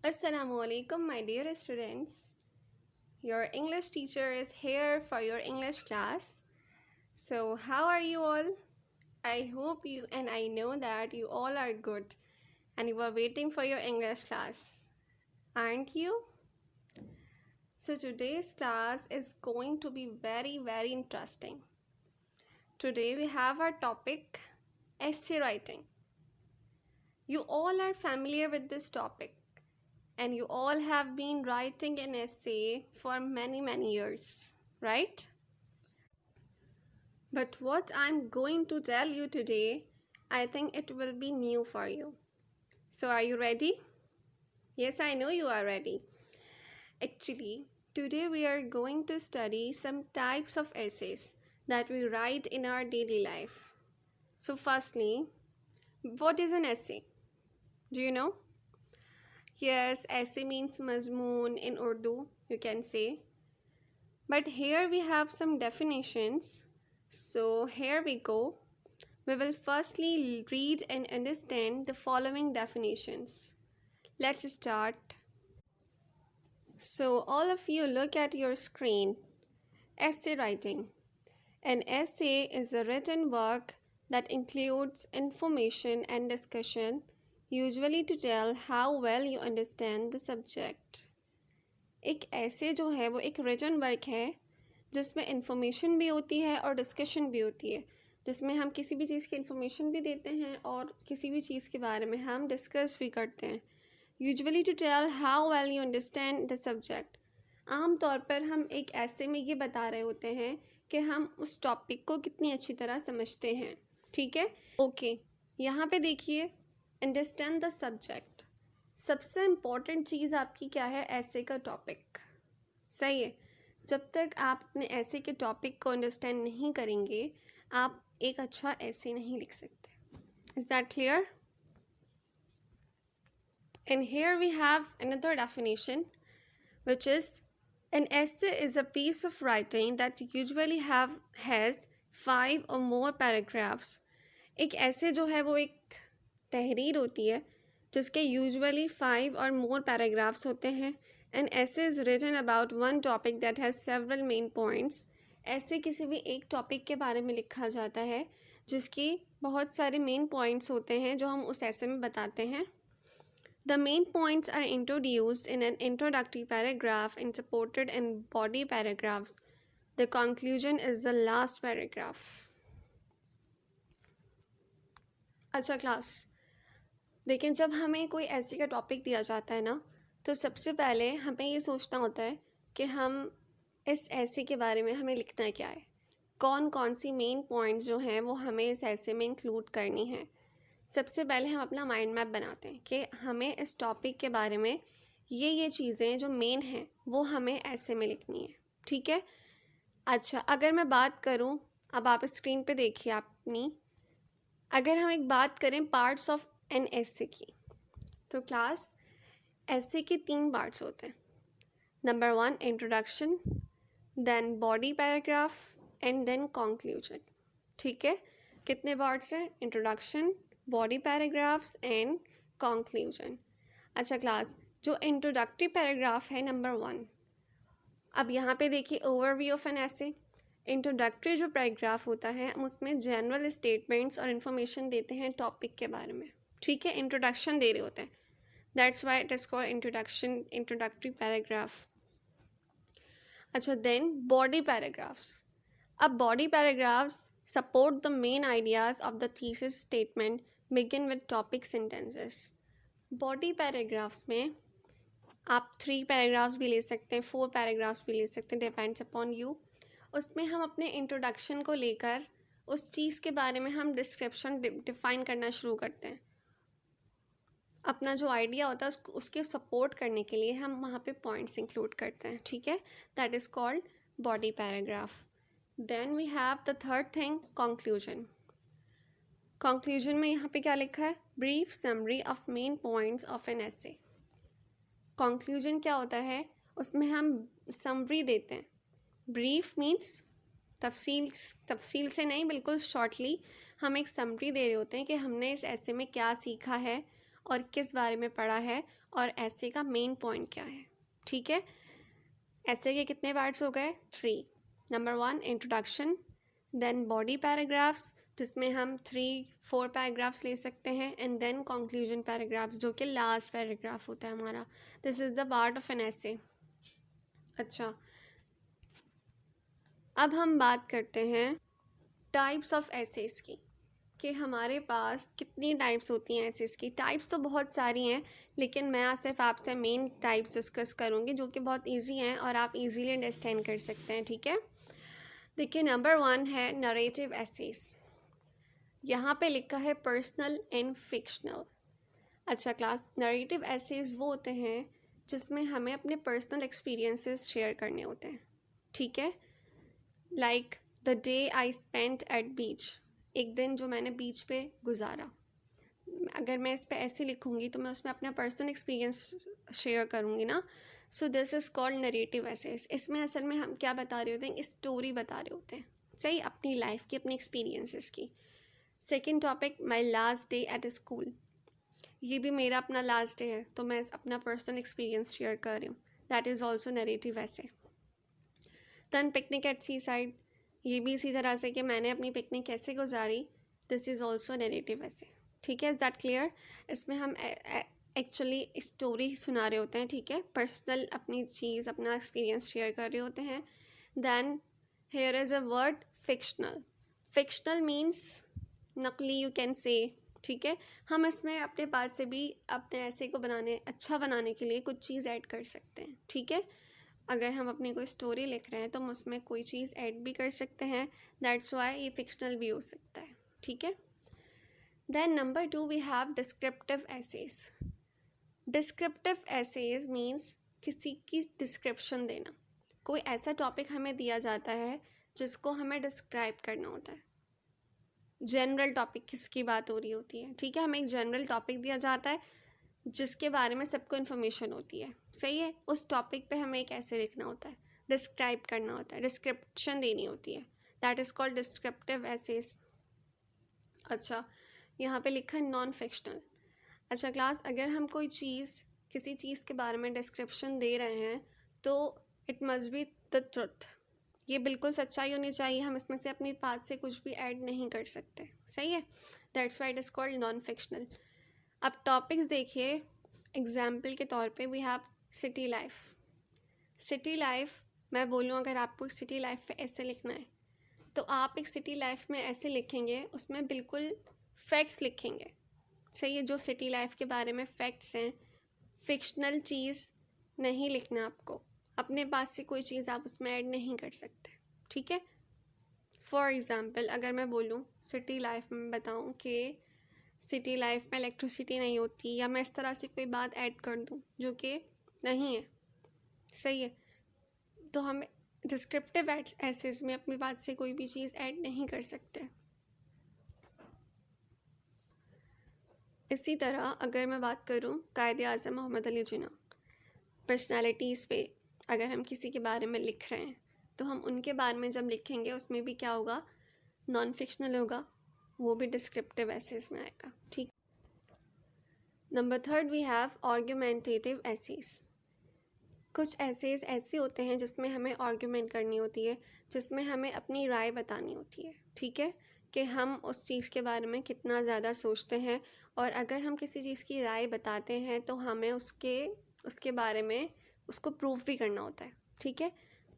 Assalamu alaikum, my dear students. Your English teacher is here for your English class. So, how are you all? I hope you and I know that you all are good and you are waiting for your English class, aren't you? So, today's class is going to be very interesting. Today, we have our topic essay writing. You all are familiar with this topic, and you all have been writing an essay for many years, right? But what I'm going to tell you today, I think it will be new for you. So, are you ready? Yes, I know you are ready. Actually, today we are going to study some types of essays that we write in our daily life. So, firstly, what is an essay? Do you know? Yes, essay means mazmoon in Urdu, you can say. But here we have some definitions. So, here we go. We will firstly read and understand the following definitions. Let's start. So, all of you look at your screen. Essay writing. An essay is a written work that includes information and discussion, usually to tell how well you understand the subject. एक essay जो है वो एक written work है जिसमें information भी होती है और discussion भी होती है, जिसमें हम किसी भी चीज़ की information भी देते हैं और किसी भी चीज़ के बारे में हम discuss भी करते हैं. Usually to tell how well you understand the subject. आम तौर पर हम एक ऐसे में ये बता रहे होते हैं कि हम उस टॉपिक को कितनी अच्छी तरह समझते हैं. ठीक है? ओके, यहाँ पे देखिए, अंडरस्टैंड द सब्जेक्ट. सबसे इम्पोर्टेंट चीज़ आपकी क्या है? ऐसे का टॉपिक. सही है. जब तक आप अपने ऐसे के टॉपिक को अंडरस्टैंड नहीं करेंगे, आप एक अच्छा ऐसे नहीं लिख सकते. Is that clear? And here we have another definition, which is an essay is a piece of writing that usually has 5 or more paragraphs. एक ऐसे जो है वो एक तहरीर होती है जिसके यूजुअली 5 और मोर पैराग्राफ्स होते हैं. An essay is written about one topic that has several main points. ऐसे किसी भी एक टॉपिक के बारे में लिखा जाता है जिसकी बहुत सारे मेन पॉइंट्स होते हैं जो हम उस ऐसे में बताते हैं. The main points are introduced in an introductory paragraph and supported in body paragraphs. The conclusion is the last paragraph. अच्छा क्लास, लेकिन जब हमें कोई ऐसे का टॉपिक दिया जाता है ना, तो सबसे पहले हमें ये सोचना होता है कि हम इस ऐसे के बारे में हमें लिखना क्या है, कौन कौन सी मेन पॉइंट्स जो हैं वो हमें इस ऐसे में इंक्लूड करनी है. सबसे पहले हम अपना माइंड मैप बनाते हैं कि हमें इस टॉपिक के बारे में ये चीज़ें जो मेन हैं वो हमें ऐसे में लिखनी है. ठीक है? अच्छा, अगर मैं बात करूं, अब आप स्क्रीन पे देखिए अपनी, अगर हम एक बात करें पार्ट्स ऑफ एन ऐसे की, तो क्लास ऐसे के 3 पार्ट्स होते हैं. Number 1 introduction, then body paragraph and then conclusion. ठीक है? कितने पार्ट्स हैं? Introduction, body paragraphs and conclusion. अच्छा क्लास, जो इंट्रोडक्टरी पैराग्राफ है नंबर 1, अब यहाँ पे देखिए overview of an essay. Introductory जो पैराग्राफ होता है उसमें जनरल स्टेटमेंट्स और इन्फॉर्मेशन देते हैं टॉपिक के बारे में. ठीक है? इंट्रोडक्शन दे रहे होते हैं. That's why it is called introduction, introductory paragraph. अच्छा, देन बॉडी पैराग्राफ्स. अब body paragraphs support the main ideas of the thesis statement, begin with topic sentences. Body paragraphs में आप 3 पैराग्राफ्स भी ले सकते हैं, 4 पैराग्राफ्स भी ले सकते हैं, डिपेंड्स अपॉन यू. उसमें हम अपने इंट्रोडक्शन को लेकर उस चीज़ के बारे में हम डिस्क्रिप्शन डिफाइन करना शुरू करते हैं. अपना जो आइडिया होता है उसके सपोर्ट करने के लिए हम वहाँ पे पॉइंट्स इंक्लूड करते हैं. ठीक है? That is called body paragraph. Then we have the third thing, conclusion. Conclusion में यहाँ पे क्या लिखा है? Brief summary of main points of an essay. Conclusion क्या होता है? उसमें हम summary देते हैं. Brief means तफसील से नहीं, बिल्कुल शॉर्टली हम एक summary दे रहे होते हैं कि हमने इस ऐसे में क्या सीखा है और किस बारे में पढ़ा है और ऐसे का मेन पॉइंट क्या है। ठीक है, ऐसे के कितने पार्ट्स हो गए? 3। Number 1 introduction, then body paragraphs जिसमें हम 3-4 पैराग्राफ्स ले सकते हैं, एंड देन कंक्लूजन पैराग्राफ्स जो कि लास्ट पैराग्राफ होता है हमारा। This is the part of an essay. अच्छा, अब हम बात करते हैं टाइप्स ऑफ एसेस की, कि हमारे पास कितनी टाइप्स होती हैं एसेस की। टाइप्स तो बहुत सारी हैं, लेकिन मैं आज सिर्फ आपसे मेन टाइप्स डिस्कस करूँगी जो कि बहुत इजी हैं और आप इजीली अंडरस्टैंड कर सकते हैं। ठीक है, देखिए नंबर 1 है नरेटिव एसेस। यहाँ पे लिखा है पर्सनल एंड फिक्शनल। अच्छा क्लास, नरेटिव एसेस वो होते हैं जिसमें हमें अपने पर्सनल एक्सपीरियंसेस शेयर करने होते हैं। ठीक है, like the day I spent at beach, एक दिन जो मैंने बीच पे गुजारा। अगर मैं इस पे ऐसे लिखूँगी तो मैं उसमें अपना पर्सनल एक्सपीरियंस शेयर करूँगी ना। So this is called narrative essays. इसमें असल में हम क्या बता रहे होते हैं? स्टोरी बता रहे होते हैं, सही, अपनी लाइफ की, अपनी एक्सपीरियंसेस की। Second topic, my last day at school. ये भी मेरा अपना लास्ट डे है तो मैं अपना पर्सनल एक्सपीरियंस शेयर कर रही हूँ, दैट इज़ ऑल्सो नरेटिव ऐसे। देन पिकनिक एट सी साइड, ये भी इसी तरह से कि मैंने अपनी पिकनिक कैसे गुजारी, दिस इज़ ऑल्सो नरेटिव ऐसे। ठीक है, इज़ दैट क्लियर? इसमें हम एक्चुअली स्टोरी सुना रहे होते हैं। ठीक है, पर्सनल अपनी चीज़, अपना एक्सपीरियंस शेयर कर रहे होते हैं। Then here is a word fictional. Fictional means नकली, यू कैन से। ठीक है, हम इसमें अपने पास से भी अपने ऐसे को अच्छा बनाने के लिए कुछ चीज़ ऐड कर सकते हैं। ठीक है, अगर हम अपनी कोई स्टोरी लिख रहे हैं तो हम उसमें कोई चीज़ ऐड भी कर सकते हैं, दैट्स वाई ये फिक्शनल भी हो सकता है। ठीक है, then number 2 we have descriptive essays. Descriptive essays means किसी की डिस्क्रिप्शन देना। कोई ऐसा टॉपिक हमें दिया जाता है जिसको हमें डिस्क्राइब करना होता है। जनरल टॉपिक किसकी बात हो रही होती है? ठीक है, हमें एक जनरल टॉपिक दिया जाता है जिसके बारे में सबको इन्फॉर्मेशन होती है, सही है। उस टॉपिक पे हमें एक ऐसे लिखना होता है, डिस्क्राइब करना होता है, डिस्क्रिप्शन देनी होती है, that is called descriptive essays. अच्छा, यहाँ पे लिखा है नॉन फिक्शनल। अच्छा क्लास, अगर हम कोई चीज़, किसी चीज़ के बारे में डिस्क्रिप्शन दे रहे हैं तो it must be the truth, ये बिल्कुल सच्चाई होनी चाहिए, हम इसमें से अपनी बात से कुछ भी ऐड नहीं कर सकते, सही है। That's why it is called non fictional. अब टॉपिक्स देखिए, एग्जाम्पल के तौर पे we have city life. City life, मैं बोलूँ अगर आपको सिटी लाइफ पे ऐसे लिखना है तो आप एक सिटी लाइफ में ऐसे लिखेंगे, उसमें बिल्कुल फैक्ट्स लिखेंगे, सही है, जो सिटी लाइफ के बारे में फैक्ट्स हैं। फिक्शनल चीज़ नहीं लिखना आपको, अपने पास से कोई चीज़ आप उसमें ऐड नहीं कर सकते। ठीक है, फॉर एग्ज़ाम्पल अगर मैं बोलूँ सिटी लाइफ में बताऊँ कि सिटी लाइफ में इलेक्ट्रिसिटी नहीं होती, या मैं इस तरह से कोई बात ऐड कर दूँ जो कि नहीं है, सही है, तो हम डिस्क्रिप्टिव एसेस में अपनी बात से कोई भी चीज़ ऐड नहीं कर सकते। इसी तरह अगर मैं बात करूँ कायदे आज़म मोहम्मद अली जिन्ना, पर्सनालिटीज़ पे अगर हम किसी के बारे में लिख रहे हैं तो हम उनके बारे में जब लिखेंगे उसमें भी क्या होगा? नॉन फिक्शनल होगा, वो भी डिस्क्रिप्टिव एसेस में आएगा। ठीक, number 3 we have argumentative essays. कुछ एसेस ऐसे होते हैं जिसमें हमें आर्ग्यूमेंट करनी होती है, जिसमें हमें अपनी राय बतानी होती है। ठीक है, कि हम उस चीज़ के बारे में कितना ज़्यादा सोचते हैं, और अगर हम किसी चीज़ की राय बताते हैं तो हमें उसके बारे में उसको प्रूफ भी करना होता है। ठीक है,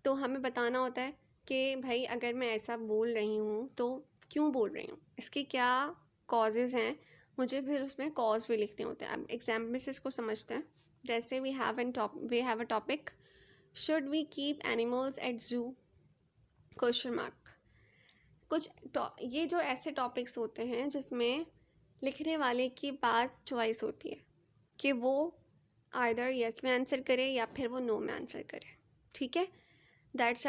तो हमें बताना होता है कि भाई अगर मैं ऐसा बोल रही हूँ तो क्यों बोल रही हूँ, इसके क्या कॉजेज़ हैं, मुझे फिर उसमें कॉज भी लिखने होते हैं। अब एग्जाम्पल से इसको समझते हैं। जैसे we have a topic, should we keep animals at zoo, question mark. ये जो ऐसे टॉपिक्स होते हैं जिसमें लिखने वाले के पास चॉइस होती है कि वो आइदर यस में आंसर करे या फिर वो नो में आंसर करे। ठीक है, that's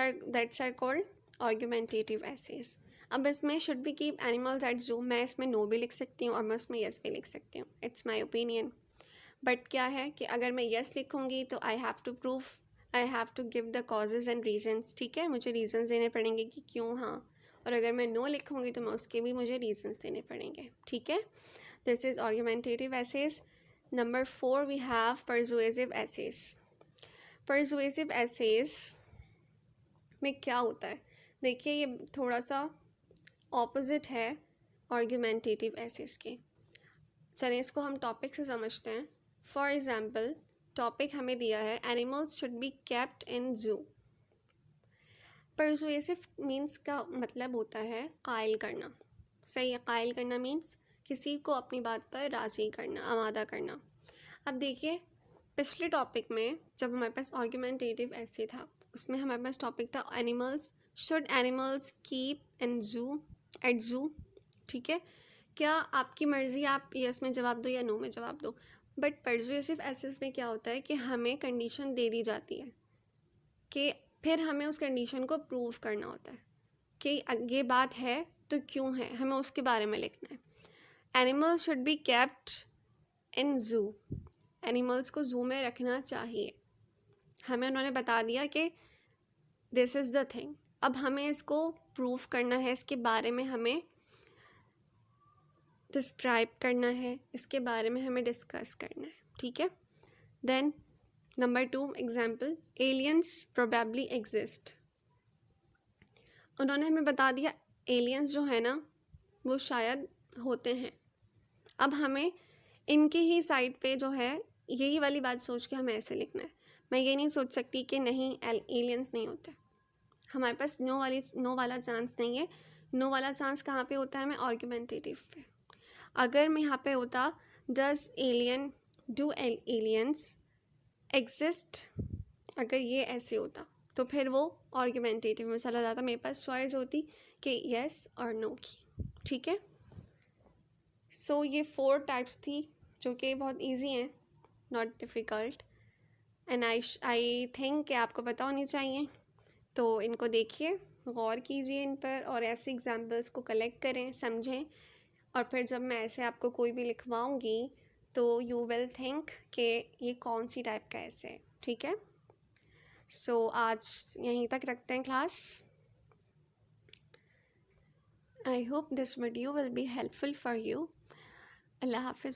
are called argumentative essays. अब इसमें should be keep animals at zoo, मैं इसमें नो भी लिख सकती हूँ और मैं उसमें यस भी लिख सकती हूँ, इट्स माई ओपिनियन। बट क्या है कि अगर मैं यस लिखूँगी तो I have to give the causes and reasons. ठीक है, मुझे रीजंस देने पड़ेंगे कि क्यों, हाँ, और अगर मैं नो लिखूँगी तो मैं उसके भी मुझे रीजंस देने पड़ेंगे। ठीक है, this is argumentative essays. Number 4 we have persuasive essays. Persuasive essays में क्या होता है, देखिए ये थोड़ा सा ऑपोजिट है आर्ग्यूमेंटेटिव एसेस के। चलिए इसको हम टॉपिक से समझते हैं। फॉर एग्जाम्पल टॉपिक हमें दिया है animals should be kept in zoo. Persuasive means का मतलब होता है कायल करना। सही है, कायल करना मीन्स किसी को अपनी बात पर राज़ी करना, आमादा करना। अब देखिए पिछले टॉपिक में जब हमारे पास आर्ग्यूमेंटेटिव ऐसे था, उसमें हमारे पास टॉपिक था animals should animals keep in जू एट जू। ठीक है, क्या आपकी मर्ज़ी, आप यस में जवाब दो या नो में जवाब दो। बट परसुएसिव एसेस में क्या होता है कि हमें कंडीशन दे दी जाती है कि फिर हमें उस कंडीशन को प्रूव करना होता है कि ये बात है तो क्यों है, हमें उसके बारे में लिखना है। Animals should be kept in जू, एनिमल्स को जू में रखना चाहिए। हमें उन्होंने बता दिया कि दिस इज़ द थिंग। अब हमें इसको प्रूव करना है, इसके बारे में हमें डिस्क्राइब करना है, इसके बारे में हमें डिस्कस करना है। ठीक है, then number 2 example aliens probably exist. उन्होंने हमें बता दिया एलियंस जो है ना वो शायद होते हैं। अब हमें इनकी ही साइड पे जो है यही वाली बात सोच के हमें ऐसे लिखना है। मैं ये नहीं सोच सकती कि नहीं एलियंस नहीं होते। हमारे पास नो वाला चांस नहीं है। नो वाला चांस कहाँ पे होता है, मैं आर्ग्यूमेंटेटिव पे। अगर मैं यहाँ पे होता does alien do aliens exist, अगर ये ऐसे होता तो फिर वो आर्ग्यूमेंटेटिव में चला जाता, मेरे पास चॉइस होती कि यस और नो की। ठीक है, सो ये 4 टाइप्स थी जो कि बहुत इजी हैं, not difficult, and I think कि आपको पता होनी चाहिए। तो इनको देखिए, गौर कीजिए इन पर और ऐसे एग्जाम्पल्स को कलेक्ट करें, समझें, और फिर जब मैं ऐसे आपको कोई भी लिखवाऊँगी तो यू विल थिंक कि ये कौन सी टाइप का ऐसे है। ठीक है, सो आज यहीं तक रखते हैं class. I hope this video will be helpful for you. Allah हाफिज़।